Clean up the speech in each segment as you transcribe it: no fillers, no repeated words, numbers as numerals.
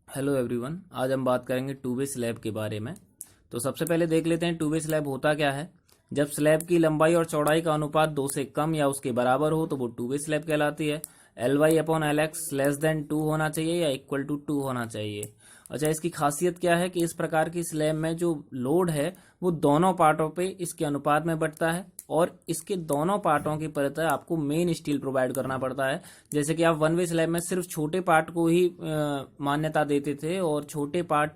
Hello everyone. आज हम बात करेंगे टू वे स्लैब के बारे में। तो सबसे पहले देख लेते हैं टू वे स्लैब होता क्या है। जब स्लैब की लंबाई और चौड़ाई का अनुपात 2 से कम या उसके बराबर हो तो वो टू वे स्लैब कहलाती है। L Y upon L X less than 2 होना चाहिए या इक्वल टू 2 होना चाहिए। अच्छा, इसकी खासियत क्या है कि इस प्रकार की स्लैब में जो लोड है वो दोनों पार्टों पे इसके अनुपात में बढ़ता है और इसके दोनों पार्टों की परत आपको मेन स्टील प्रोवाइड करना पड़ता है। जैसे कि आप वन वे स्लैब में सिर्फ छोटे पार्ट को ही मान्यता देते थे और छोटे पार्ट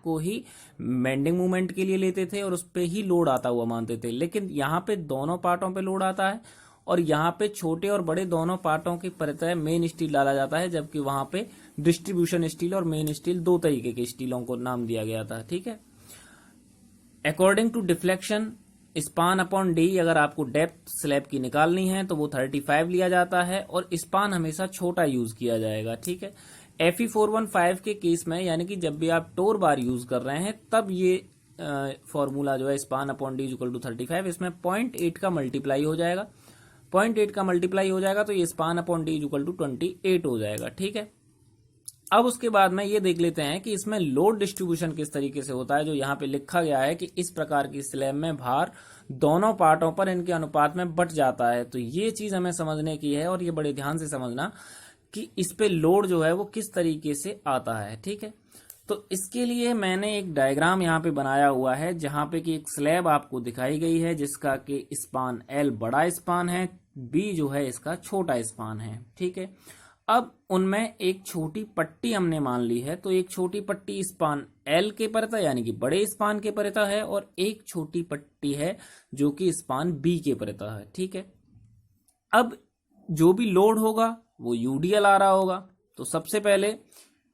को ही बेंडिंग मूवमेंट के लिए लेते थे और उस पे ही लोड आता हुआ मानते थे, लेकिन यहाँ पे दोनों पार्टों पे लोड आता है और यहाँ पे छोटे और बड़े दोनों पार्टों की परत मेन स्टील डाला जाता है, जबकि वहां पे डिस्ट्रीब्यूशन स्टील और मेन स्टील दो तरीके के स्टीलों को नाम दिया गया था। ठीक है। According to deflection span upon D, अगर आपको डेप्थ स्लैब की निकालनी है तो वो 35 लिया जाता है और स्पान हमेशा छोटा यूज किया जाएगा। ठीक है। FE415 के केस में, यानी कि जब भी आप टोर बार यूज कर रहे हैं तब ये फॉर्मूला जो है span upon D equal to 35, इसमें 0.8 का मल्टीप्लाई हो जाएगा। 0.8 का मल्टीप्लाई हो जाएगा तो ये span upon D equal to 28 हो जाएगा। ठीक है। अब उसके बाद में ये देख लेते हैं कि इसमें लोड डिस्ट्रीब्यूशन किस तरीके से होता है। जो यहाँ पे लिखा गया है कि इस प्रकार की स्लैब में भार दोनों पार्टों पर इनके अनुपात में बट जाता है, तो ये चीज हमें समझने की है और ये बड़े ध्यान से समझना कि इस पे लोड जो है वो किस तरीके से आता है। ठीक है। तो इसके लिए मैंने एक डायग्राम यहाँ पे बनाया हुआ है जहां पे कि एक स्लैब आपको दिखाई गई है जिसका कि स्पान एल बड़ा स्पान है, बी जो है इसका छोटा स्पान है। ठीक है। अब उनमें एक छोटी पट्टी हमने मान ली है, तो एक छोटी पट्टी स्पान एल के परता यानी कि बड़े स्पान के परता है और एक छोटी पट्टी है जो कि स्पान बी के परता है। ठीक है। अब जो भी लोड होगा वो यूडीएल आ रहा होगा। तो सबसे पहले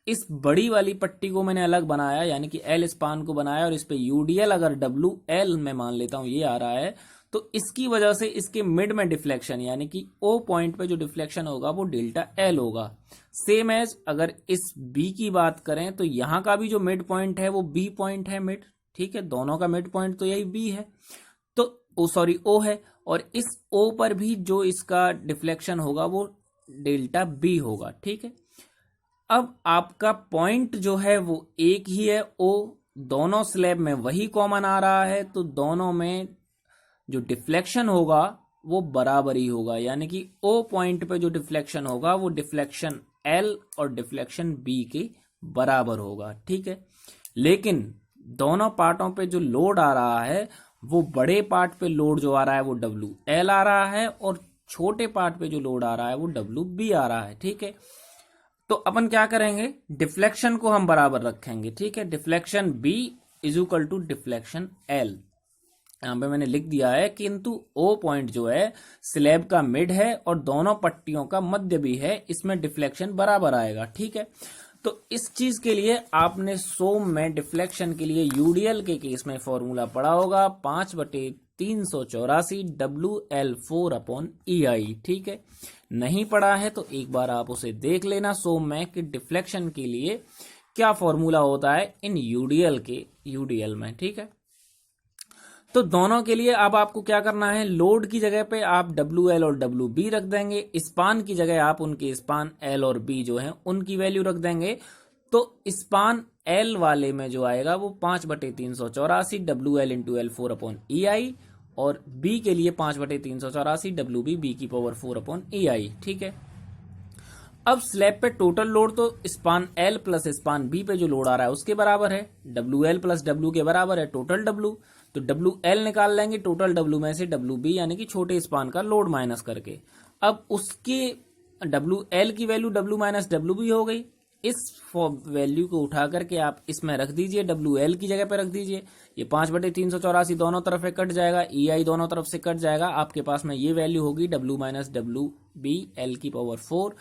इस बड़ी वाली पट्टी को मैंने अलग बनाया, यानी कि एल स्पान को बनाया और इस पे यूडीएल अगर डब्ल्यू एल में मान लेता हूं ये आ रहा है, तो इसकी वजह से इसके मिड में डिफ्लेक्शन यानी कि ओ पॉइंट पे जो डिफ्लेक्शन होगा वो डेल्टा एल होगा। सेम एज अगर इस बी की बात करें तो यहां का भी जो मिड पॉइंट है वो बी पॉइंट है मिड। ठीक है। दोनों का मिड पॉइंट तो यही बी है, तो ओ है, और इस ओ पर भी जो इसका डिफ्लेक्शन होगा वो डेल्टा बी होगा। ठीक है। अब आपका पॉइंट जो है वो एक ही है ओ, दोनों स्लैब में वही कॉमन आ रहा है, तो दोनों में जो डिफ्लेक्शन होगा वो बराबर ही होगा, यानी कि ओ पॉइंट पे जो डिफ्लेक्शन होगा वो डिफ्लेक्शन एल और डिफ्लेक्शन बी के बराबर होगा। ठीक है। लेकिन दोनों पार्टों पे जो लोड आ रहा है वो बड़े पार्ट पे लोड जो आ रहा है वो डब्ल्यू एल आ रहा है और छोटे पार्ट पे जो लोड आ रहा है वो डब्ल्यू बी आ रहा है। ठीक है। तो अपन क्या करेंगे, डिफ्लेक्शन को हम बराबर रखेंगे। ठीक है। Deflection B is equal to deflection L, यहां पे मैंने लिख दिया है, किंतु ओ पॉइंट जो है स्लैब का मिड है और दोनों पट्टियों का मध्य भी है, इसमें डिफ्लेक्शन बराबर आएगा। ठीक है। तो इस चीज के लिए आपने सोम में डिफ्लेक्शन के लिए यूडीएल के केस में फॉर्मूला पढ़ा होगा 5/384 WL4 अपॉन EI। ठीक है। नहीं पढ़ा है तो एक बार आप उसे देख लेना सोम में कि डिफ्लेक्शन के लिए क्या फॉर्मूला होता है इन यूडीएल में। ठीक है। तो दोनों के लिए अब आपको क्या करना है, लोड की जगह पे आप WL और WB रख देंगे, स्पान की जगह आप उनके स्पान L और B जो है उनकी वैल्यू रख देंगे। तो स्पान L वाले में जो आएगा वो 5/384 WL into L4 upon EI और B के लिए 5/384 WB B की पावर 4 अपॉन EI। ठीक है। अब स्लैब पे टोटल लोड तो span L plus span B पे जो लोड आ रहा है उसके बराबर है, WL प्लस W के बराबर है टोटल W, तो WL निकाल लेंगे टोटल W में से WB यानी कि छोटे स्पान का लोड माइनस करके। अब उसके WL की वैल्यू W माइनस WB हो गई, इस वैल्यू को उठा करके आप इसमें रख दीजिए, WL की जगह पे रख दीजिए, ये 5/384 दोनों तरफ से कट जाएगा, EI दोनों तरफ से कट जाएगा, आपके पास में ये वैल्यू होगी W माइनस WB L की power 4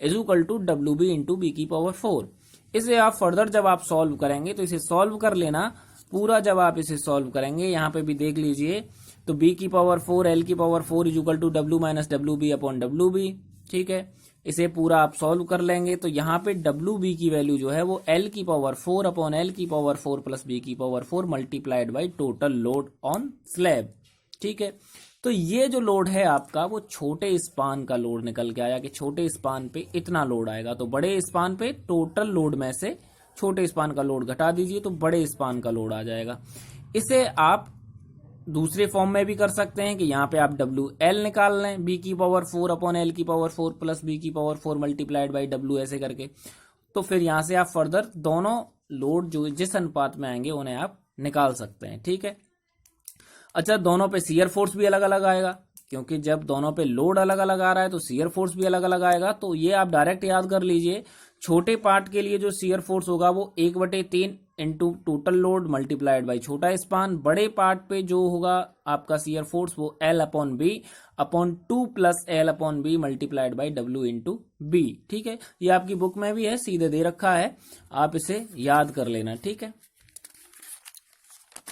is equal to WB into B की पावर 4। इसे आप फर्दर जब आप सॉल्व करेंगे तो इसे सॉल्व कर लेना पूरा, जब आप इसे सॉल्व करेंगे यहाँ पे भी देख लीजिए, तो B की पावर 4 L की power 4 is equal to W minus WB upon WB। ठीक है। इसे पूरा आप सॉल्व कर लेंगे तो यहाँ पे WB की वैल्यू जो है वो L की पावर 4 अपॉन L की पावर 4 प्लस B की power 4 multiplied by total load on slab. ठीक है। तो ये जो लोड है आपका वो छोटे स्पान का लोड निकल के आया कि छोटे स्पान पे इतना लोड आएगा, तो बड़े स्पान पे टोटल लोड में से छोटे स्पान का लोड घटा दीजिए तो बड़े स्पान का लोड आ जाएगा। इसे आप दूसरे फॉर्म में भी कर सकते हैं कि यहाँ पे आप WL निकाल लें, B की पावर 4 अपॉन L की पावर 4 प्लस B की पावर 4 मल्टीप्लाइड बाई W ऐसे करके। तो फिर यहाँ से आप फर्दर दोनों लोड जो जिस अनुपात में आएंगे उन्हें आप निकाल सकते हैं, ठीक है। अच्छा, दोनों पे शियर फोर्स भी अलग अलग आएगा, क्योंकि जब दोनों पे लोड अलग अलग आ रहा है तो शियर फोर्स भी अलग अलग आएगा। तो ये आप डायरेक्ट याद कर लीजिए, छोटे पार्ट के लिए जो शियर फोर्स होगा वो 1/3 into total load multiplied by छोटा स्पान। बड़े पार्ट पे जो होगा आपका शियर फोर्स वो L upon B upon 2 plus L upon B multiplied by W into B, ठीक है। ये आपकी बुक में भी है, सीधे दे रखा है, आप इसे याद कर लेना, ठीक है।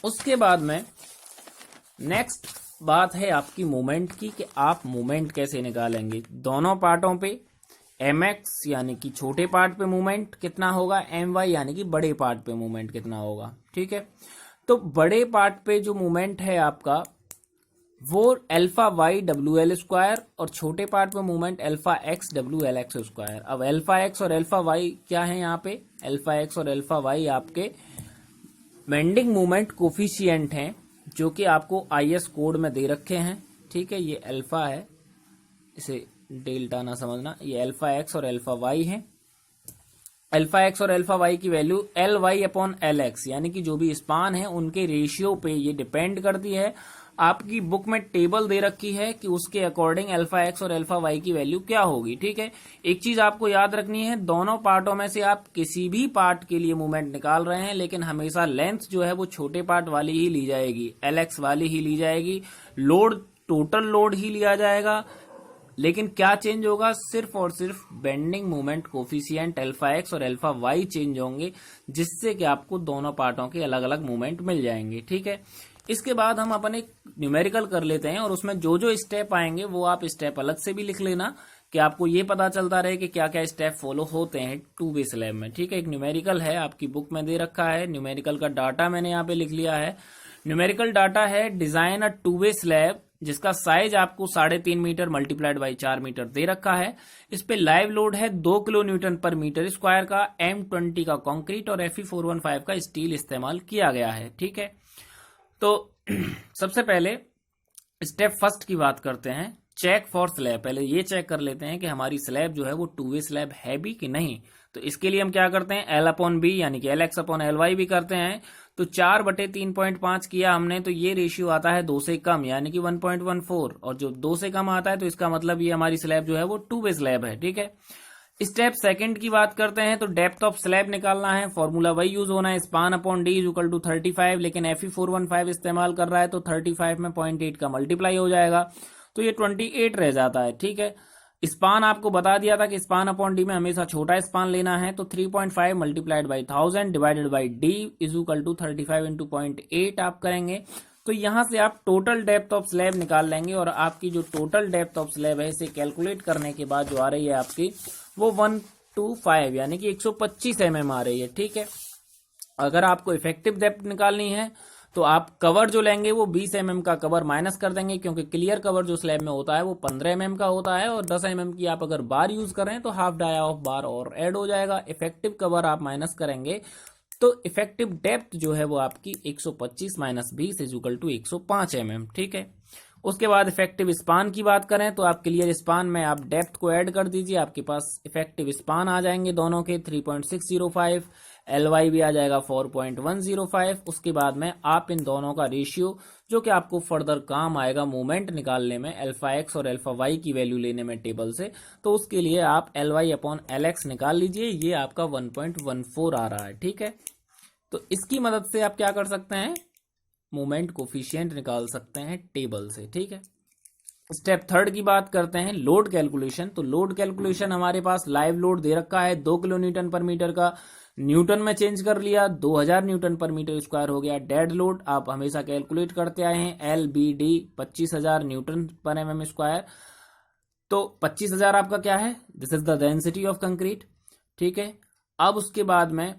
उसके बाद में नेक्स्ट बात है आपकी मोमेंट की, कि आप मोमेंट कैसे निकालेंगे। दोनों पार्टों पे mx यानी कि छोटे पार्ट पे मोमेंट कितना होगा, my यानी कि बड़े पार्ट पे मोमेंट कितना होगा, ठीक है। तो बड़े पार्ट पे जो मोमेंट है आपका वो अल्फा वाई WL स्क्वायर और छोटे पार्ट पे moment alpha x WL x square. अब अल्फा एक्स और अल्फा वाई क्या है यहाँ पे, अल्फा एक्स और अल्फा वाई आपके बेंडिंग मोमेंट कोफिशिएंट हैं जो कि आपको IS कोड में दे रखे हैं, ठीक है। ये अल्फा है, इसे डेल्टा ना समझना, ये अल्फा एक्स और अल्फा वाई है। अल्फा एक्स और अल्फा वाई की वैल्यू LY अपॉन LX यानी कि जो भी स्पान है उनके रेशियो पे ये डिपेंड करती है। आपकी बुक में टेबल दे रखी है कि उसके अकॉर्डिंग अल्फा एक्स और अल्फा वाई की वैल्यू क्या होगी, ठीक है। एक चीज आपको याद रखनी है, दोनों पार्टों में से आप किसी भी पार्ट के लिए मूवमेंट निकाल रहे हैं, लेकिन हमेशा लेंथ जो है वो छोटे पार्ट वाली ही ली जाएगी, LX वाली ही ली जाएगी, लोड टोटल लोड ही लिया जाएगा। लेकिन क्या चेंज होगा, सिर्फ और सिर्फ bending moment coefficient alpha X और अल्फा वाई चेंज होंगे, जिससे कि आपको दोनों पार्टों के अलग अलग मूवमेंट मिल जाएंगे, ठीक है। इसके बाद हम अपन एक न्यूमेरिकल कर लेते हैं और उसमें जो जो स्टेप आएंगे वो आप स्टेप अलग से भी लिख लेना, कि आपको ये पता चलता रहे कि क्या क्या स्टेप फॉलो होते हैं 2 वे स्लैब में, ठीक है। एक न्यूमेरिकल है, आपकी बुक में दे रखा है, न्यूमेरिकल का डाटा मैंने यहाँ पे लिख लिया है। न्यूमेरिकल डाटा है, डिजाइन अ 2 वे स्लैब जिसका साइज आपको 3.5 मीटर मल्टीप्लाइड बाई 4 मीटर दे रखा है। इस पे लाइव लोड है 2 किलो न्यूटन पर मीटर स्क्वायर का, M20 का कंक्रीट और Fe415 का स्टील इस्तेमाल किया गया है, ठीक है। तो सबसे पहले स्टेप फर्स्ट की बात करते हैं, चेक फॉर स्लैब। पहले ये चेक कर लेते हैं कि हमारी स्लैब जो है वो 2 वे स्लैब है भी कि नहीं। तो इसके लिए हम क्या करते हैं, L अपॉन B यानी कि LX अपॉन LY भी करते हैं। तो 4/3.5 किया हमने, तो ये रेशियो आता है 2 से कम यानी कि 1.14, और जो 2 से कम आता है तो इसका मतलब ये हमारी स्लैब जो है वो 2 वे स्लैब है, ठीक है। स्टेप सेकंड की बात करते हैं, तो डेप्थ ऑफ स्लैब निकालना है, फॉर्मूला वही यूज होना है, span upon D is equal to 35, लेकिन Fe415 इस्तेमाल कर रहा है तो 35 में 0.8 का मल्टीप्लाई हो जाएगा, तो ये 28 रह जाता है, ठीक है। स्पान आपको बता दिया था कि स्पान अपॉन डी में हमेशा छोटा स्पान लेना है, तो 3.5 multiplied by 1000 divided by D is equal to 35 into 0.8 आप करेंगे। तो यहां से आप टोटल डेप्थ ऑफ स्लैब निकाल लेंगे, और आपकी जो टोटल डेप्थ ऑफ स्लैब है इसे कैलकुलेट करने के बाद जो आ रही है आपकी वो 125 यानी कि 125 mm आ रही है, ठीक है। अगर आपको इफेक्टिव डेप्थ निकालनी है तो आप कवर जो लेंगे वो 20 mm का कवर माइनस कर देंगे, क्योंकि क्लियर कवर जो स्लैब में होता है वो 15 mm का होता है, और 10 mm की आप अगर बार यूज करें तो हाफ डाया ऑफ बार और ऐड हो जाएगा। इफेक्टिव कवर आप माइनस करेंगे तो इफेक्टिव डेप्थ जो है वो आपकी 125 minus 20 is equal to 105 mm, ठीक है। उसके बाद इफेक्टिव स्पान की बात करें तो आप क्लियर स्पान में आप डेप्थ को ऐड कर दीजिए, आपके पास इफेक्टिव स्पान आ जाएंगे दोनों के 3.605, LY भी आ जाएगा 4.105। उसके बाद में आप इन दोनों का रेशियो जो कि आपको फर्दर काम आएगा मूवमेंट निकालने में, अल्फा एक्स और अल्फा वाई की वैल्यू लेने में टेबल से, तो उसके लिए आप LY अपॉन LX निकाल लीजिए, ये आपका 1.14 आ रहा है, ठीक है। तो इसकी मदद से आप क्या कर सकते हैं, मूवमेंट कोफिशिएंट निकाल सकते हैं टेबल से, ठीक है। स्टेप थर्ड की बात करते हैं, लोड कैलकुलेशन। तो लोड कैलकुलेशन हमारे पास लाइव लोड दे रखा है 2 किलो न्यूटन पर मीटर का, न्यूटन में चेंज कर लिया 2000 न्यूटन पर मीटर स्क्वायर हो गया। डेड लोड आप हमेशा कैलकुलेट करते आए हैं, LBD 25,000 Newton per mm square. तो 25,000 आपका क्या है, this is the density of concrete, ठीक है। अब उसके बाद में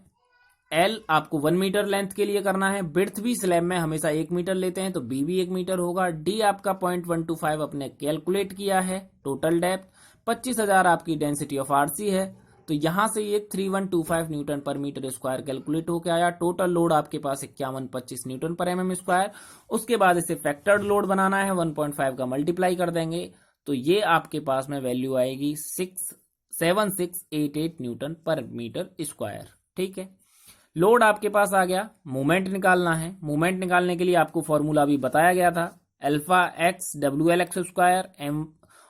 एल आपको 1 मीटर लेंथ के लिए करना है, बिड्थ भी स्लैब में हमेशा 1 मीटर लेते हैं तो बी भी 1 मीटर होगा। डी आपका 0.125 अपने कैलकुलेट किया है। टोटल डेप्थ 25,000 आपकी डेंसिटी ऑफ आरसी है, तो यहां से ये 3125 न्यूटन पर मीटर स्क्वायर कैलकुलेट होकर आया। टोटल लोड आपके पास 5125 न्यूटन पर एमएम स्क्वायर। उसके बाद इसे फैक्टर्ड लोड बनाना है, 1.5 का मल्टीप्लाई कर देंगे तो ये आपके पास में वैल्यू आएगी 7688 न्यूटन पर मीटर स्क्वायर। ठीक है, लोड आपके पास आ गया। मूवमेंट निकालना है, मूवमेंट निकालने के लिए आपको फॉर्मूला भी बताया गया था, alpha X W L X square M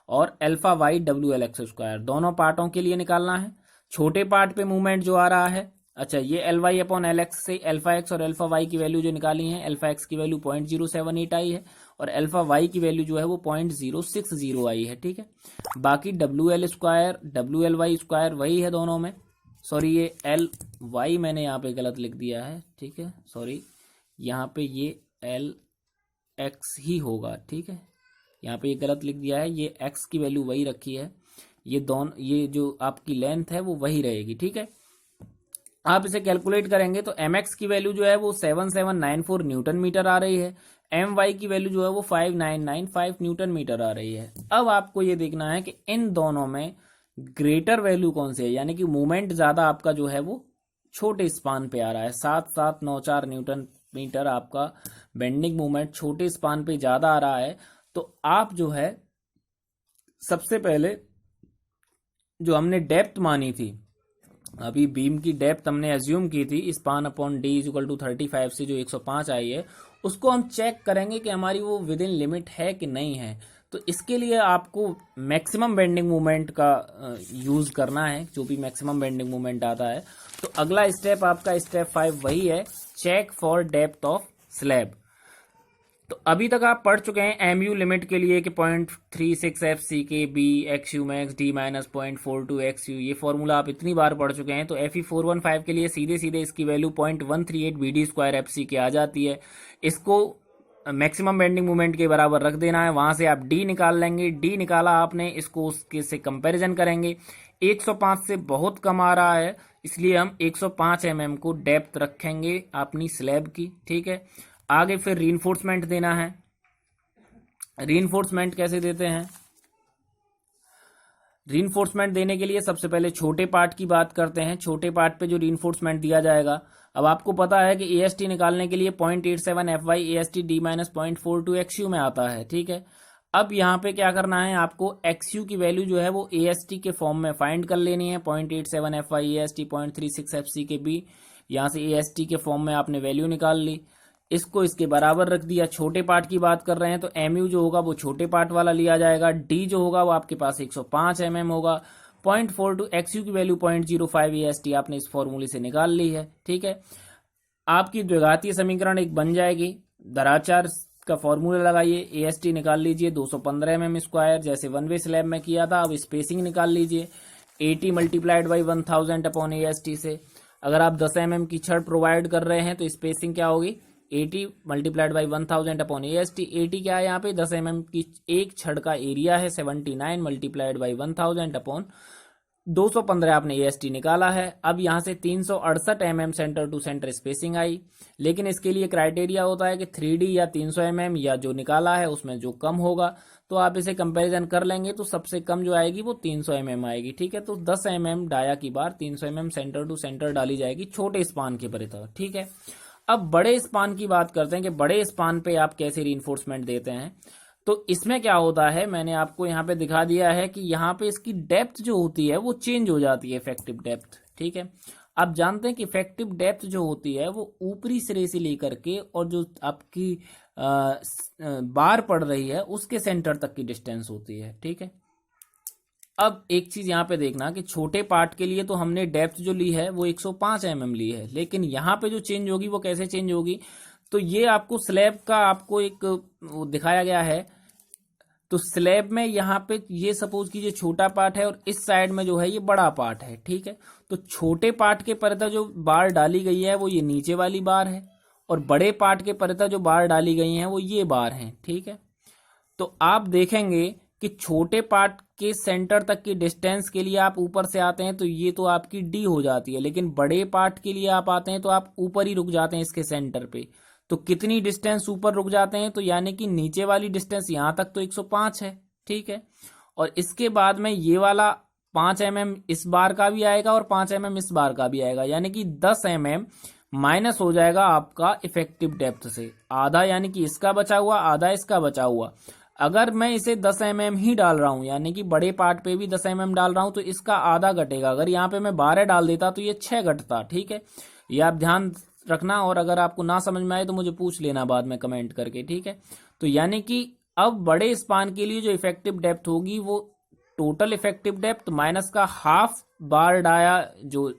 और alpha Y W L X square, दोनों पार्टों के लिए निकालना है। छोटे पार्ट पे मूवमेंट जो आ रहा है, अच्छा ये L Y upon L X से अल्फा एक्स और अल्फा वाई की वैल्यू जो निकाली है, अल्फा एक्स की वैल्यू 0.078 आई है और अल्फा वाई की वैल्यू जो है वो 0.060 आई है। ठीक है, बाकी W L square W L Y square वही है दोनों में। सॉरी, ये एल वाई मैंने यहाँ पे गलत लिख दिया है। ठीक है, सॉरी, यहाँ पे ये एल एक्स ही होगा। ठीक है, यहाँ पे ये गलत लिख दिया है, ये एक्स की वैल्यू वही रखी है, ये दोनों, ये जो आपकी लेंथ है वो वही रहेगी। ठीक है, आप इसे कैलकुलेट करेंगे तो एम एक्स की वैल्यू जो है वो 7794 न्यूटन मीटर आ रही है, एम वाई की वैल्यू जो है वो 5995 न्यूटन मीटर आ रही है। अब आपको ये देखना है कि इन दोनों में ग्रेटर वैल्यू कौन सी है, यानी कि मूवमेंट ज्यादा आपका जो है वो छोटे स्पान पे आ रहा है। 7794 न्यूटन मीटर आपका बेंडिंग मूवमेंट छोटे स्पान पे ज्यादा आ रहा है। तो आप जो है सबसे पहले जो हमने डेप्थ मानी थी, अभी बीम की डेप्थ हमने एज्यूम की थी span upon D equal to 35 से जो 105 आई है, उसको हम चेक करेंगे कि हमारी वो विद इन लिमिट है कि नहीं है। तो इसके लिए आपको मैक्सिमम बेंडिंग मूवमेंट का यूज करना है, जो भी मैक्सिमम बेंडिंग मूवमेंट आता है। तो अगला स्टेप आपका स्टेप 5 वही है, check for depth of slab. तो अभी तक आप पढ़ चुके हैं एमयू लिमिट के लिए कि 0.36 F C K B X U max D minus 0.42 X U, ये फॉर्मूला आप इतनी बार पढ़ चुके हैं। तो एफ 415 के लिए सीधे सीधे इसकी value 0.138 B D square F C K आ जाती है। इसको मैक्सिमम बेंडिंग मूवमेंट के बराबर रख देना है, वहां से आप डी निकाल लेंगे। डी निकाला आपने, इसको उसके से कंपैरिजन करेंगे, 105 से बहुत कम आ रहा है, इसलिए हम 105 mm को डेप्थ रखेंगे अपनी स्लैब की। ठीक है, आगे फिर रीइंफोर्समेंट देना है। रीइंफोर्समेंट कैसे देते हैं? रीइंफोर्समेंट देने के लिए सबसे पहले छोटे पार्ट की बात करते हैं। छोटे पार्ट पे जो रीइंफोर्समेंट दिया जाएगा, अब आपको पता है कि एएसटी निकालने के लिए 0.87 FY AST D minus 0.42 XU में आता है। ठीक है, अब यहाँ पे क्या करना है, आपको XU की वैल्यू जो है वो AST के फॉर्म में फाइंड कर लेनी है। 0.87 FY AST 0.36 FC के B, यहाँ से AST के फॉर्म में आपने वैल्यू निकाल ली, इसको इसके बराबर रख दिया। छोटे पार्ट की बात कर रहे हैं तो MU जो होगा वो छोटे पार्ट वाला लिया जाएगा, D जो होगा वो आपके पास 105 mm होगा, 0.42 XU की वैल्यू 0.05 AST आपने इस फॉर्मूले से निकाल ली है। ठीक है, आपकी द्विघातीय समीकरण एक बन जाएगी। दराचार का फॉर्मूला लगाइए, AST निकाल लीजिए 215 mm स्क्वायर, जैसे वन वे स्लैब में किया था। अब स्पेसिंग निकाल लीजिए 80 मल्टीप्लाइड बाई 1000 अपॉन AST से। अगर आप 10 mm की छड़ प्रोवाइड कर रहे हैं तो स्पेसिंग क्या होगी, 80 मल्टीप्लाइड बाई 1000 अपॉन AST। 80 क्या है यहाँ पे, 10 mm की एक छड़ का एरिया है, 79 मल्टीप्लाइड बाई 1000 अपॉन 215 आपने AST निकाला है। अब यहाँ से 368 mm centre to centre spacing आई, लेकिन इसके लिए क्राइटेरिया होता है कि 3D या 300 mm या जो निकाला है उसमें जो कम होगा, तो आप इसे कंपैरिजन कर लेंगे तो सबसे कम जो आएगी वो 300 mm आएगी। ठीक है, तो 10 mm डाया की बार 300 mm सेंटर टू सेंटर डाली जाएगी छोटे स्पान के परिधि। ठीक है, अब बड़े स्पान की बात करते हैं कि बड़े स्पान पे आप कैसे रीइंफोर्समेंट देते हैं। तो इसमें क्या होता है, मैंने आपको यहाँ पे दिखा दिया है कि यहाँ पे इसकी डेप्थ जो होती है वो चेंज हो जाती है, इफेक्टिव डेप्थ। ठीक है, आप जानते हैं कि इफेक्टिव डेप्थ जो होती है वो ऊपरी सिरे से लेकर के और जो आपकी बार पड़ रही है उसके सेंटर तक की डिस्टेंस होती है। ठीक है, अब एक चीज यहाँ पे देखना कि छोटे पार्ट के लिए तो हमने डेप्थ जो ली है वो 105 mm ली है, लेकिन यहाँ पे जो चेंज होगी वो कैसे चेंज होगी, तो ये आपको स्लैब का आपको एक वो दिखाया गया है। तो स्लैब में यहाँ पे ये सपोज कीजिए छोटा पार्ट है और इस साइड में जो है ये बड़ा पार्ट है। ठीक है, तो छोटे पार्ट के परिधि जो बार डाली गई है वो ये नीचे वाली बार है, और बड़े पार्ट के परिधि जो बार डाली गई है वो ये बार है। ठीक है, तो आप देखेंगे कि छोटे पार्ट के सेंटर तक की डिस्टेंस के लिए आप ऊपर से आते हैं तो ये तो आपकी डी हो जाती है, लेकिन बड़े पार्ट के लिए आप आते हैं तो आप ऊपर ही रुक जाते हैं इसके सेंटर पे। तो कितनी डिस्टेंस ऊपर रुक जाते हैं, तो यानी कि नीचे वाली डिस्टेंस यहां तक तो 105 है, ठीक है। और इसके बाद में ये वाला 5 mm इस बार का भी आएगा और 5 mm इस बार का भी आएगा, यानी कि 10 mm माइनस हो जाएगा आपका इफेक्टिव डेप्थ से आधा, यानी कि इसका बचा हुआ आधा, इसका बचा हुआ। अगर मैं इसे 10 mm ही डाल रहा हूं, यानी कि बड़े पार्ट पे भी 10 mm डाल रहा हूं, तो इसका आधा घटेगा। अगर यहाँ पे मैं 12 डाल देता तो ये 6 घटता, ठीक है। ये आप ध्यान रखना, और अगर आपको ना समझ में आए तो मुझे पूछ लेना बाद में कमेंट करके, ठीक है। तो यानी कि अब बड़े स्पान के लिए जो इफेक्टिव डेप्थ होगी वो टोटल इफेक्टिव डेप्थ माइनस का हाफ बार डाया जो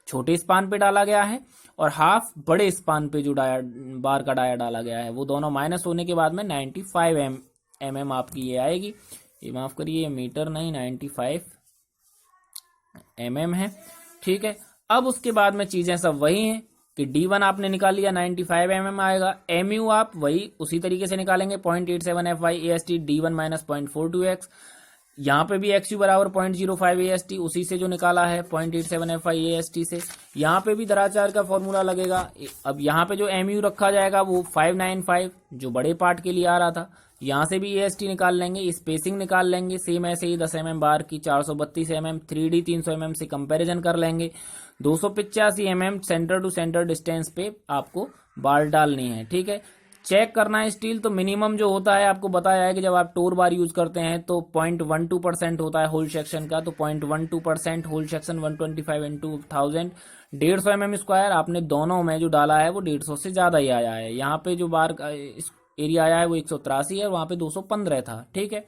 छोटे स्पान पे डाला गया है, और हाफ बड़े स्पान पे जो डाया बार का डाया डाला गया है, वो दोनों माइनस होने के बाद में 95 mm आपकी ये आएगी। ये माफ करिए, मीटर नहीं 95 mm है, ठीक है। अब उसके बाद में चीजें सब वही हैं कि D1 आपने निकाल लिया 95 mm आएगा। MU आप वही उसी तरीके से निकालेंगे 0.87 FY AST D1 minus 0.42x। यहाँ पे भी XU बराबर 0.05 AST उसी से जो निकाला है 0.87 FY AST से। यहाँ पे भी दराचार का फॉर्मूला लगेगा। अब यहाँ पे जो MU रखा जाएगा वो 595 जो बड़े पार्ट के लिए आ रहा था, यहाँ से भी AST निकाल लेंगे, स्पेसिंग निकाल लेंगे सेम ऐसे ही 10 mm बार की 432 mm 3D 300 mm से कंपैरिजन कर लेंगे। 285 mm centre to centre distance पे आपको बार डालनी है, ठीक है। चेक करना है स्टील, तो मिनिमम जो होता है आपको बताया है कि जब आप टोर बार यूज करते हैं तो 0.12% होता है होल सेक्शन का, तो 0.12% whole section 125 into 1000 150 mm square. आपने दोनों में जो डाला है वो 150 से ज्यादा ही आया है। यहाँ पे जो बार का एरिया आया है वो 183 है, वहां पे 215 था, ठीक है।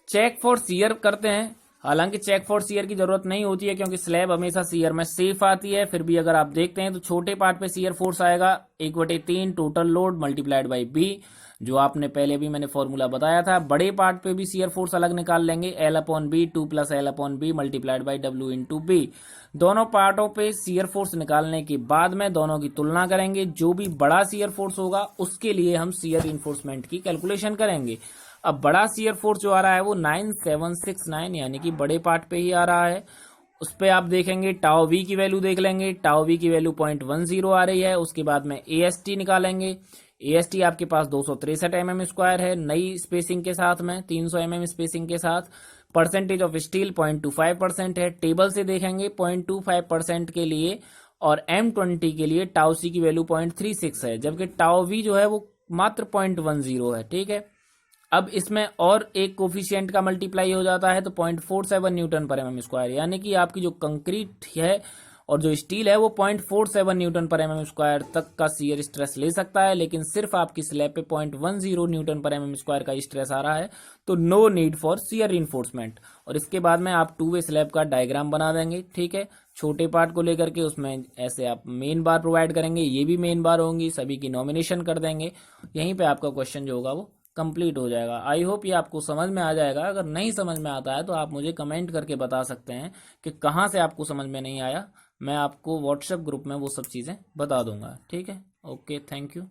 चेक फॉर शियर करते हैं, हालांकि चेक फॉर शियर की जरूरत नहीं होती है क्योंकि स्लैब हमेशा शियर में सेफ आती है। फिर भी अगर आप देखते हैं तो छोटे पार्ट पे शियर फोर्स आएगा 1/3 total load multiplied by B, जो आपने पहले भी मैंने फॉर्मूला बताया था। बड़े पार्ट पे भी शियर फोर्स अलग निकाल लेंगे L/B 2 + L/B multiplied by W into B. दोनों पार्टों पे शियर फोर्स निकालने के बाद में दोनों की तुलना करेंगे, जो भी बड़ा शियर फोर्स होगा उसके लिए हम शियर इन्फोर्समेंट की कैलकुलेशन करेंगे। अब बड़ा शियर फोर्स जो आ रहा है वो 9769 यानी कि बड़े पार्ट पे ही आ रहा है। उस पे आप देखेंगे टाउ वी की वैल्यू देख लेंगे, टाउ वी की वैल्यू 0.10 आ रही है। उसके बाद में AST निकालेंगे, AST आपके पास 263 mm स्क्वायर है नई स्पेसिंग के साथ में 300 mm स्पेसिंग के साथ। परसेंटेज ऑफ स्टील 0.25% है। टेबल से देखेंगे 0.25% के लिए और M20 के लिए टाउ सी की वैल्यू 0.36 है, जबकि टाउ वी जो है वो मात्र 0.10 है, ठीक है। अब इसमें और एक कोफिशिएंट का मल्टीप्लाई हो जाता है तो 0.47 न्यूटन पर mm स्क्वायर, यानी कि आपकी जो कंक्रीट है और जो स्टील है वो 0.47 न्यूटन पर mm स्क्वायर तक का शियर स्ट्रेस ले सकता है, लेकिन सिर्फ आपकी स्लैब पे 0.10 न्यूटन पर mm स्क्वायर का स्ट्रेस आ रहा है, तो no need for shear reinforcement. और इसके बाद में आप 2 वे स्लैब का डायग्राम बना देंगे, ठीक है। छोटे पार्ट को लेकर के उसमें ऐसे आप मेन बार प्रोवाइड करेंगे, ये भी मेन बार होंगी, सभी की नॉमिनेशन कर देंगे। यहीं पे आपका क्वेश्चन जो होगा वो कंप्लीट हो जाएगा। आई होप ये आपको समझ में आ जाएगा। अगर नहीं समझ में आता है तो आप मुझे कमेंट करके बता सकते हैं कि कहाँ से आपको समझ में नहीं आया। मैं आपको व्हाट्सएप ग्रुप में वो सब चीज़ें बता दूंगा, ठीक है। Okay, thank you.